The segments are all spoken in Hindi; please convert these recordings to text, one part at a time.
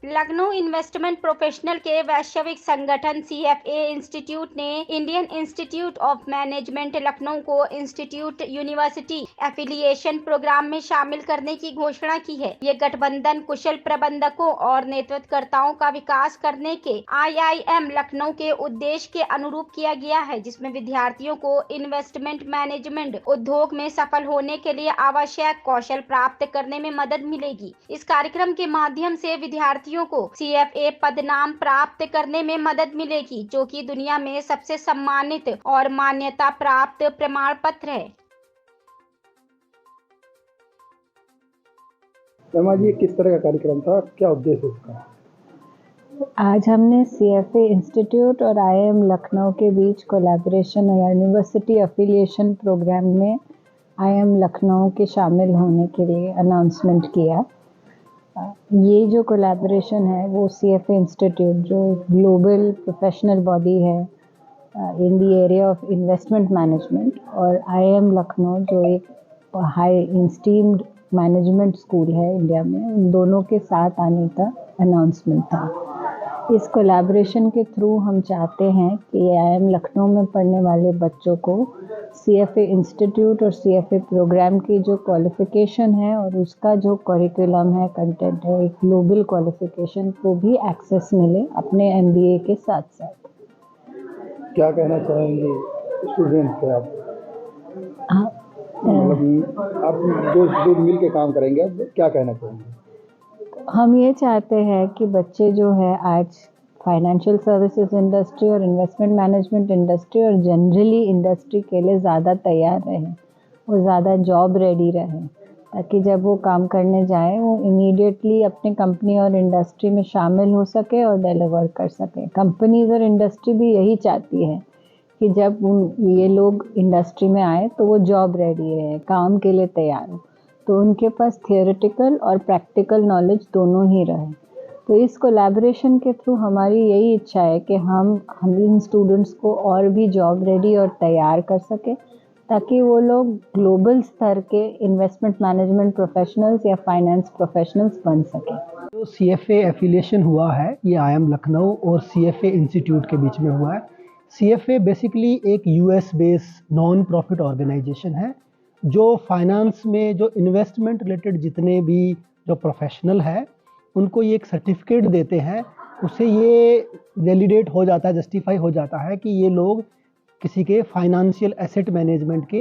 लखनऊ इन्वेस्टमेंट प्रोफेशनल के वैश्विक संगठन CFA इंस्टीट्यूट ने Indian institute of management Lucknow को इंस्टीट्यूट यूनिवर्सिटी एफिलिएशन प्रोग्राम में शामिल करने की घोषणा की है। ये गठबंधन कुशल प्रबंधकों और नेतृत्वकर्ताओं का विकास करने के IIM लखनऊ के उद्देश्य के अनुरूप किया गया है, जिसमें विद्यार्थियों को इन्वेस्टमेंट मैनेजमेंट उद्योग में सफल होने के लिए आवश्यक कौशल प्राप्त करने में मदद मिलेगी। इस कार्यक्रम के माध्यम से विद्यार्थियों को CFA पदनाम प्राप्त करने में मदद मिलेगी, जो कि दुनिया में सबसे सम्मानित और मान्यता प्राप्त प्रमाण पत्र है। रमा जी, किस तरह का कार्यक्रम था, क्या उद्देश्य इसका? आज हमने CFA इंस्टीट्यूट और IIM लखनऊ के बीच कोलैबोरेशन या यूनिवर्सिटी एफिलिएशन प्रोग्राम में IIM लखनऊ के शामिल होने के लिए अनाउंसमेंट किया। ये जो कोलैबोरेशन है वो CFA इंस्टीट्यूट, जो एक ग्लोबल प्रोफेशनल बॉडी है in the area of investment management, और IIM लखनऊ जो एक हाई इंस्टीम्ड मैनेजमेंट स्कूल है इंडिया में, उन दोनों के साथ आने का अनाउंसमेंट था। इस कोलैबोरेशन के थ्रू हम चाहते हैं कि IIM लखनऊ में पढ़ने वाले बच्चों को CFA इंस्टीट्यूट और CFA प्रोग्राम की जो क्वालिफ़िकेशन है और उसका जो करिकुलम है, कंटेंट है, एक ग्लोबल क्वालिफ़िकेशन को भी एक्सेस मिले अपने MBA के साथ साथ। क्या कहना चाहेंगे स्टूडेंट से आप? मतलब आप जो मिल के काम करेंगे, आप क्या कहना चाहेंगे? हम ये चाहते हैं कि बच्चे जो है आज फाइनेंशियल सर्विसेज इंडस्ट्री और इन्वेस्टमेंट मैनेजमेंट इंडस्ट्री और जनरली इंडस्ट्री के लिए ज़्यादा तैयार रहें, वो ज़्यादा जॉब रेडी रहें, ताकि जब वो काम करने जाएं वो इमीडिएटली अपने कंपनी और इंडस्ट्री में शामिल हो सके और डिलीवर कर सके। कंपनीज और इंडस्ट्री भी यही चाहती है कि जब ये लोग इंडस्ट्री में आए तो वो जॉब रेडी रहे, काम के लिए तैयार हो, तो उनके पास थियोरेटिकल और प्रैक्टिकल नॉलेज दोनों ही रहे। तो इस कोलैबोरेशन के थ्रू हमारी यही इच्छा है कि हम इन स्टूडेंट्स को और भी जॉब रेडी और तैयार कर सके, ताकि वो लोग ग्लोबल स्तर के इन्वेस्टमेंट मैनेजमेंट प्रोफेशनल्स या फाइनेंस प्रोफेशनल्स बन सकें। जो CFA एफिलिएशन हुआ है ये IIM लखनऊ और CFA इंस्टीट्यूट के बीच में हुआ है। CFA बेसिकली एक US based non profit organisation है जो फाइनेंस में जो इन्वेस्टमेंट रिलेटेड जितने भी जो प्रोफेशनल है उनको ये एक सर्टिफिकेट देते हैं। उससे ये वैलिडेट हो जाता है, जस्टिफाई हो जाता है कि ये लोग किसी के फाइनेंशियल एसेट मैनेजमेंट के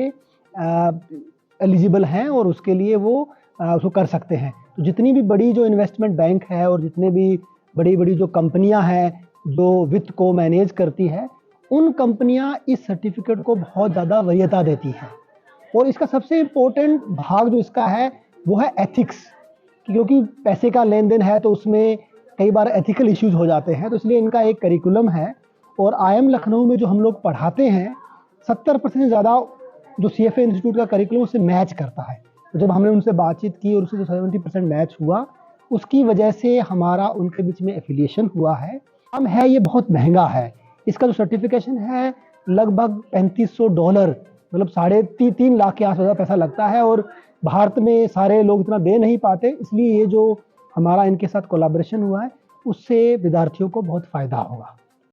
एलिजिबल हैं और उसके लिए वो उसको कर सकते हैं। तो जितनी भी बड़ी जो इन्वेस्टमेंट बैंक है और जितने भी बड़ी बड़ी जो कंपनियां हैं जो वित्त को मैनेज करती है, उन कंपनियां इस सर्टिफिकेट को बहुत ज़्यादा वरीयता देती हैं। और इसका सबसे इम्पोर्टेंट भाग जो इसका है वो है एथिक्स, क्योंकि पैसे का लेन देन है तो उसमें कई बार एथिकल इश्यूज हो जाते हैं। तो इसलिए इनका एक करिकुलम है और IIM लखनऊ में जो हम लोग पढ़ाते हैं 70% से ज़्यादा जो CFA इंस्टीट्यूट का करिकुलम उससे मैच करता है। तो जब हमने उनसे बातचीत की और उससे जो 70% मैच हुआ, उसकी वजह से हमारा उनके बीच में एफिलिएशन हुआ है। हम है ये बहुत महंगा है, इसका जो सर्टिफिकेशन है लगभग $3500, मतलब 3.5 लाख के आसपास पैसा लगता है और भारत में सारे लोग इतना दे नहीं पाते। इसलिए ये जो हमारा इनके साथ कोलैबोरेशन हुआ है उससे विद्यार्थियों को बहुत फ़ायदा होगा।